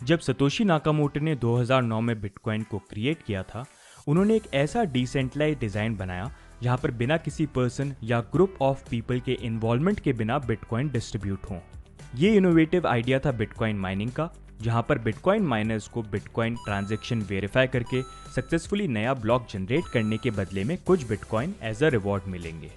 जब Satoshi Nakamoto ने 2009 में बिटकॉइन को क्रिएट किया था, उन्होंने एक ऐसा डिसेंट्रलाइज्ड डिजाइन बनाया जहां पर बिना किसी पर्सन या ग्रुप ऑफ पीपल के इन्वॉल्वमेंट के बिना बिटकॉइन डिस्ट्रीब्यूट हों। ये इनोवेटिव आइडिया था बिटकॉइन माइनिंग का, जहां पर बिटकॉइन माइनर्स को बिटकॉइन ट्रांजैक्शन वेरीफाई करके सक्सेसफुली नया ब्लॉक जनरेट करने के बदले में कुछ बिटकॉइन एज अ रिवॉर्ड मिलेंगे।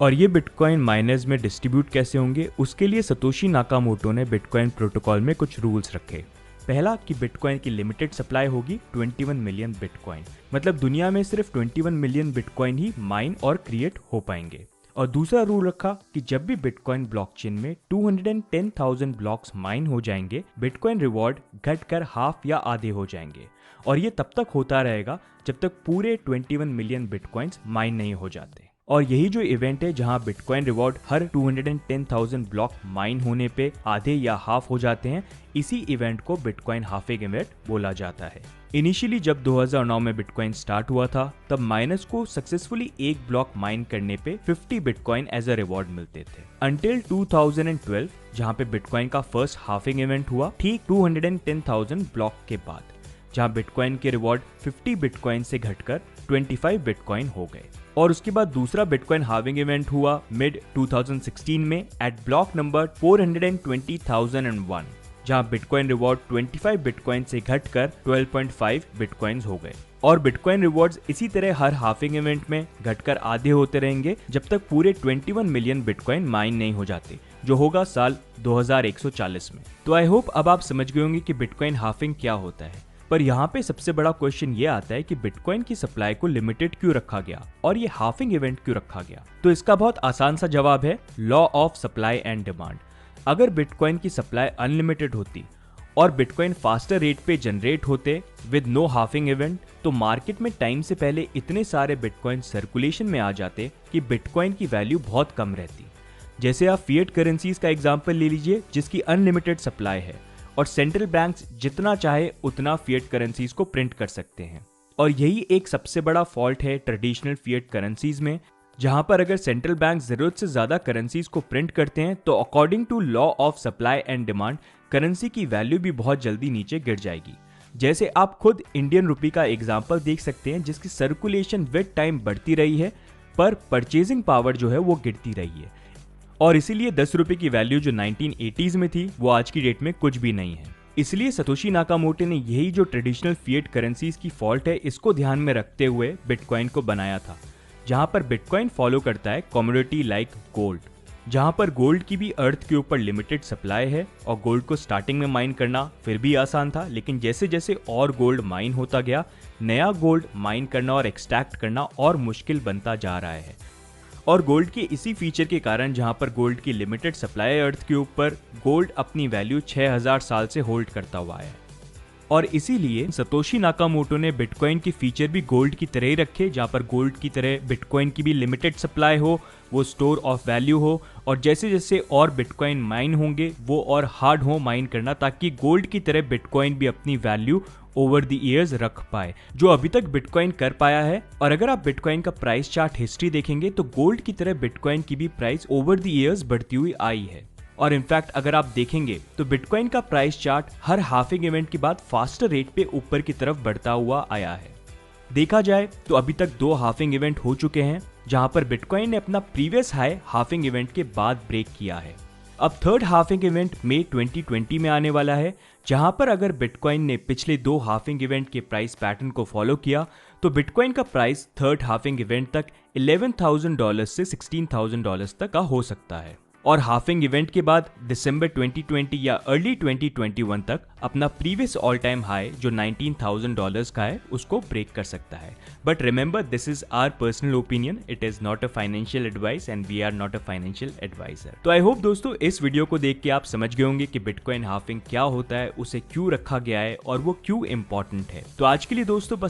और ये बिटकॉइन माइनर्स में डिस्ट्रीब्यूट कैसे होंगे, उसके लिए सतोशी नाकामोटो ने बिटकॉइन प्रोटोकॉल में कुछ रूल्स रखे। पहला कि बिटकॉइन की लिमिटेड सप्लाई होगी 21 मिलियन बिटकॉइन, मतलब दुनिया में सिर्फ 21 मिलियन बिटकॉइन ही माइन और क्रिएट हो पाएंगे। और दूसरा रूल रखा कि जब भी बिटकॉइन ब्लॉकचेन में 210,000 ब्लॉक्स माइन हो जाएंगे, बिटकॉइन रिवॉर्ड घटकर हाफ या आधे हो जाएंगे। और ये तब तक होता रहेगा जब तक पूरे 21 मिलियन बिटकॉइंस माइन नहीं हो जाते। और यही जो इवेंट है जहां बिटकॉइन रिवॉर्ड हर 210,000 ब्लॉक माइन होने पे आधे या हाफ हो जाते हैं, इसी इवेंट को बिटकॉइन हाफिंग इवेंट बोला जाता है। इनिशियली जब 2009 में बिटकॉइन स्टार्ट हुआ था, तब माइनर्स को सक्सेसफुली एक ब्लॉक माइन करने पे 50 बिटकॉइन एज अ रिवॉर्ड मिलते थे। अंटिल 2012 जहां पे बिटकॉइन का फर्स्ट हाफिंग इवेंट हुआ ठीक 210,000 ब्लॉक के बाद, जहां बिटकॉइन के रिवॉर्ड 50 बिटकॉइन से घटकर 25 बिटकॉइन हो गए। और उसके बाद दूसरा बिटकॉइन हार्विंग इवेंट हुआ मिड 2016 में एट ब्लॉक नंबर 420,001, जहां बिटकॉइन रिवॉर्ड 25 बिटकॉइन से घटकर 12.5 बिटकॉइंस हो गए। और बिटकॉइन रिवॉर्ड्स इसी तरह हर हाफिंग इवेंट में घटकर आधे होते रहेंगे जब तक पूरे 21 मिलियन बिटकॉइन माइन नहीं हो जाते, जो होगा साल 2140 में। तो आई होप अब आप समझ गए होंगे कि बिटकॉइन हाफिंग क्या होता है। पर यहाँ पे सबसे बड़ा क्वेश्चन ये आता है कि बिटकॉइन की सप्लाई को लिमिटेड क्यों रखा गया और ये हाफिंग इवेंट क्यों रखा गया। तो इसका बहुत आसान सा जवाब है law of supply and demand. अगर बिटकॉइन की सप्लाई अनलिमिटेड होती और बिटकॉइन फास्टर रेट पे जनरेट होते विद नो हाफिंग इवेंट, तो मार्केट में टाइम से पहले इतने सारे बिटकॉइन सर्कुलेशन में आ जाते कि बिटकॉइन की वैल्यू बहुत कम रहती। जैसे आप फिएट करेंसीज का एग्जाम्पल ले लीजिए, जिसकी अनलिमिटेड सप्लाई है और सेंट्रल बैंक्स जितना चाहे उतना फिएट करेंसीज को प्रिंट कर सकते हैं। और यही एक सबसे बड़ा फॉल्ट है ट्रेडिशनल फिएट करेंसीज में, जहां पर अगर सेंट्रल बैंक जरूरत से ज्यादा करेंसीज को प्रिंट करते हैं तो according to law of supply and demand currency की वैल्यू भी बहुत जल्दी नीचे गिर जाएगी। जैसे आप खुद इंडियन रुपी का एग्जाम्पल देख सकते हैं, जिसकी सर्कुलेशन विद टाइम बढ़ती रही है पर परचेजिंग पावर जो है वो गिरती रही है। और इसीलिए 10 रुपए की वैल्यू जो 1980s में थी वो आज की डेट में कुछ भी नहीं है। इसलिए सतोशी नाकामोटो ने यही जो ट्रेडिशनल फिएट करेंसीज की फॉल्ट है, इसको ध्यान में रखते हुए बिटकॉइन को बनाया था, जहां पर बिटकॉइन फॉलो करता है कमोडिटी लाइक गोल्ड, जहां पर गोल्ड की भी अर्थ के ऊपर लिमिटेड सप्लाई है। और गोल्ड को स्टार्टिंग में माइन करना फिर भी आसान था, लेकिन जैसे जैसे और गोल्ड माइन होता गया, नया गोल्ड माइन करना और एक्सट्रैक्ट करना और मुश्किल बनता जा रहा है। और गोल्ड के इसी फीचर के कारण, जहां पर गोल्ड की लिमिटेड सप्लाई अर्थ के ऊपर, गोल्ड अपनी वैल्यू 6000 साल से होल्ड करता हुआ है। और इसीलिए सतोशी नाकामोटो ने बिटकॉइन की फीचर भी गोल्ड की तरह ही रखे, जहां पर गोल्ड की तरह बिटकॉइन की भी लिमिटेड सप्लाई हो, वो स्टोर ऑफ वैल्यू हो, और जैसे जैसे और बिटकॉइन माइन होंगे वो और हार्ड हो माइन करना, ताकि गोल्ड की तरह बिटकॉइन भी अपनी वैल्यू ओवर द ईयर्स रख पाए, जो अभी तक बिटकॉइन कर पाया है। और अगर आप बिटकॉइन का प्राइस चार्ट हिस्ट्री देखेंगे तो गोल्ड की तरह बिटकॉइन की भी प्राइस ओवर द ईयर्स बढ़ती हुई आई है। और इनफैक्ट अगर आप देखेंगे तो बिटकॉइन का प्राइस चार्ट हर हाफिंग इवेंट के बाद फास्टर रेट पे ऊपर की तरफ बढ़ता हुआ आया है। देखा जाए तो अभी तक 2 हाफिंग इवेंट हो चुके हैं, जहां पर बिटकॉइन ने अपना प्रीवियस हाई हाफिंग इवेंट के बाद ब्रेक किया है। अब थर्ड हाफिंग इवेंट मई 2020 में आने वाला है, जहां पर अगर बिटकॉइन ने पिछले 2 हाफिंग इवेंट के प्राइस पैटर्न को फॉलो किया तो बिटकॉइन का प्राइस थर्ड हाफिंग इवेंट तक $11,000 से $16,000 तक का हो सकता है। और हाफिंग इवेंट के बाद दिसंबर 2020 या अर्ली 2021 तक अपना प्रीवियस ऑल टाइम हाई जो $19,000 का है उसको ब्रेक कर सकता है। But remember, this is our personal opinion, it is not a financial advice and we are not a financial advisor. तो आई होप दोस्तों इस वीडियो को देख के आप समझ गए होंगे कि बिटकॉइन हाफिंग क्या होता है, उसे क्यों रखा गया है और वो क्यों इंपॉर्टेंट है। तो आज के लिए दोस्तों बस